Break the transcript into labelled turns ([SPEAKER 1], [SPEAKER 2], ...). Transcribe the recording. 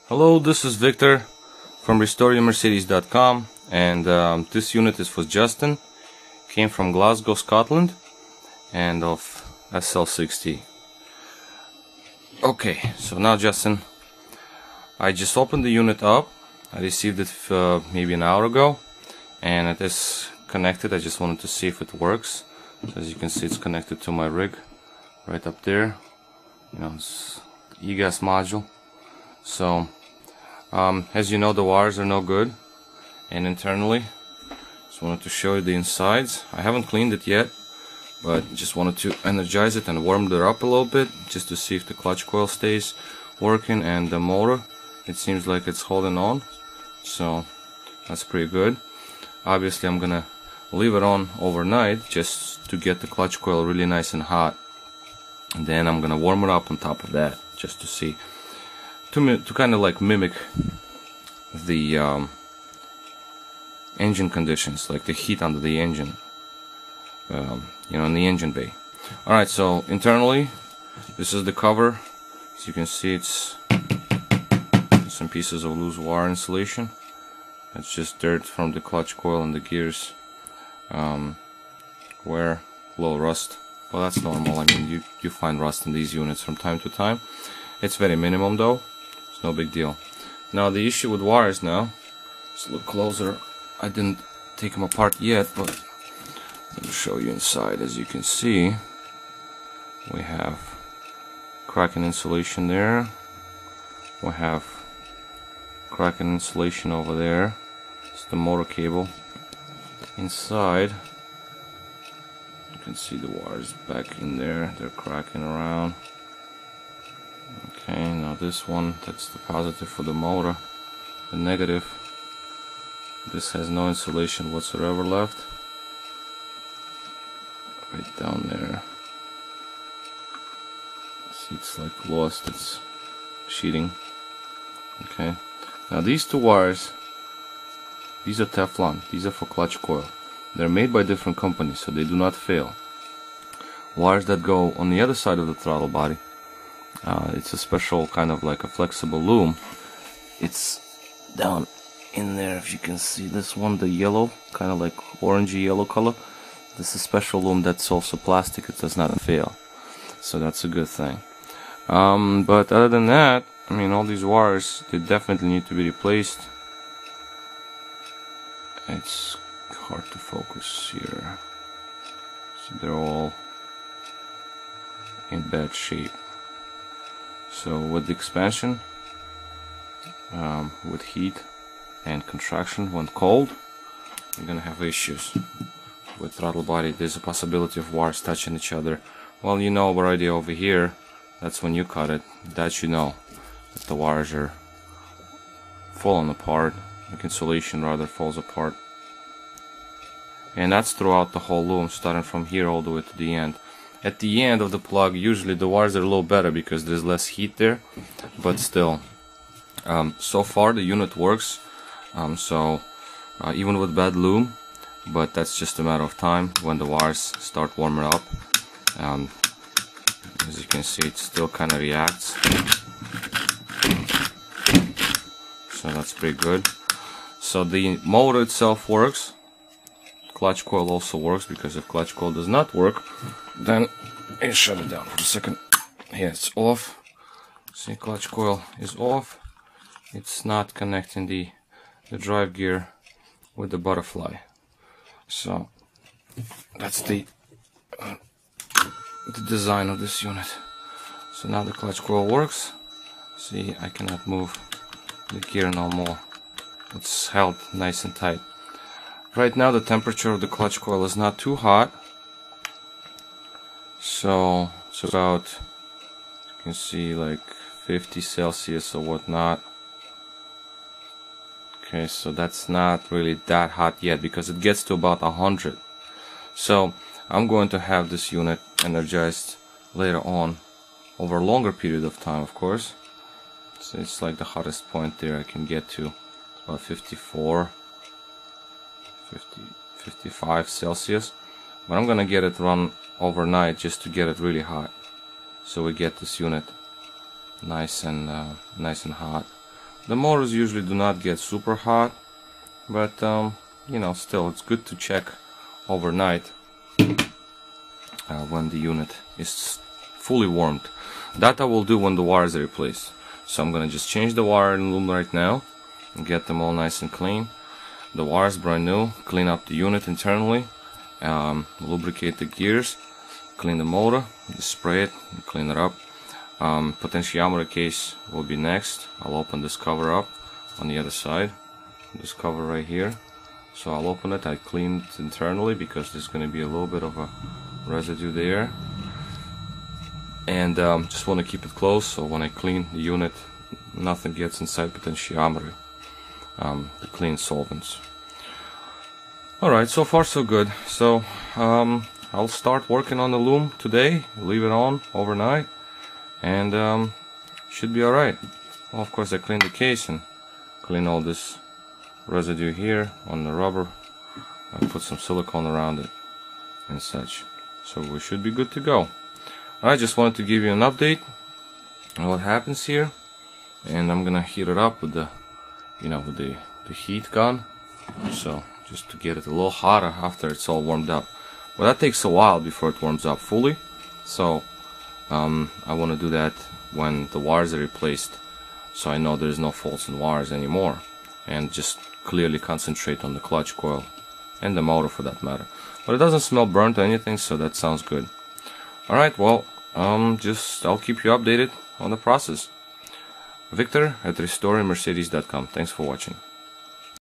[SPEAKER 1] Hello, this is Victor from RestoreYourMercedes.com, and this unit is for Justin. Came from Glasgow, Scotland, and of SL60. Okay, so now Justin, I just opened the unit up. I received it maybe an hour ago, and it is connected. I just wanted to see if it works. So as you can see, it's connected to my rig right up there. You know, it's e-gas module. So as you know, the wires are no good, and internally just wanted to show you the insides. I haven't cleaned it yet, but just wanted to energize it and warm it up a little bit just to see if the clutch coil stays working, and the motor, it seems like it's holding on, so that's pretty good. Obviously I'm gonna leave it on overnight just to get the clutch coil really nice and hot, and then I'm gonna warm it up on top of that just to see, to kind of like mimic the engine conditions, like the heat under the engine, you know, in the engine bay. Alright, so internally this is the cover. As you can see, it's some pieces of loose wire insulation. It's just dirt from the clutch coil and the gears, where a little rust. Well, that's normal. I mean, you find rust in these units from time to time. It's very minimum though. It's no big deal. Now the issue with wires now, let's look closer. I didn't take them apart yet, but let me show you inside. As you can see, we have cracking insulation there. We have cracking insulation over there. It's the motor cable. Inside, you can see the wires back in there. They're cracking around. Okay, now this one, that's the positive for the motor. The negative, this has no insulation whatsoever left. Right down there. See, it's like lost its sheeting. Okay, now these two wires, these are Teflon. These are for clutch coil. They're made by different companies, so they do not fail. Wires that go on the other side of the throttle body, it's a special kind of like a flexible loom. It's down in there, if you can see this one, the yellow, kind of like orangey yellow color. This is a special loom that's also plastic. It does not fail, so that's a good thing. But other than that, I mean, all these wires, they definitely need to be replaced. It's hard to focus here. So they're all in bad shape. So with the expansion, with heat and contraction when cold, you're gonna have issues with throttle body. There's a possibility of wires touching each other. Well, you know already over here, that's when you cut it, that you know that the wires are falling apart, like insulation rather falls apart. And that's throughout the whole loom, starting from here all the way to the end. At the end of the plug, usually the wires are a little better because there's less heat there, but still, so far the unit works. Even with bad loom, but that's just a matter of time when the wires start warming up. As you can see, it still kind of reacts, so that's pretty good. So the motor itself works. Clutch coil also works, because if clutch coil does not work, then shut it down for a second. Here, it's off. See, clutch coil is off. It's not connecting the drive gear with the butterfly. So that's the design of this unit. So now the clutch coil works. See, I cannot move the gear no more. It's held nice and tight. Right now the temperature of the clutch coil is not too hot, so it's about, you can see, like 50 Celsius or whatnot. Okay, so that's not really that hot yet, because it gets to about 100. So I'm going to have this unit energized later on over a longer period of time, of course. So it's like the hottest point there I can get to. It's about 54, 55 Celsius. But I'm gonna get it run overnight just to get it really hot, so we get this unit nice and hot. The motors usually do not get super hot, but you know, still it's good to check overnight when the unit is fully warmed. That I will do when the wires are replaced. So I'm gonna just change the wire and loom right now and get them all nice and clean. The wires brand new. Clean up the unit internally, lubricate the gears, clean the motor, just spray it and clean it up. Potentiometer case will be next. I'll open this cover up on the other side, this cover right here. So I'll open it. I clean it internally because there's going to be a little bit of a residue there, and just want to keep it closed so when I clean the unit nothing gets inside potentiometer, the clean solvents. Alright, so far so good. So I'll start working on the loom today, leave it on overnight, and should be alright. Well, of course I clean the case and clean all this residue here on the rubber. I put some silicone around it and such, so we should be good to go. I just wanted to give you an update on what happens here, and I'm gonna heat it up with the, you know, with the heat gun, so just to get it a little hotter after it's all warmed up. Well, that takes a while before it warms up fully, so I want to do that when the wires are replaced, so I know there's no faults in wires anymore, and just clearly concentrate on the clutch coil and the motor for that matter. But it doesn't smell burnt or anything, so that sounds good. Alright, well, I'll keep you updated on the process. Victor at restoringmercedes.com. Thanks for watching.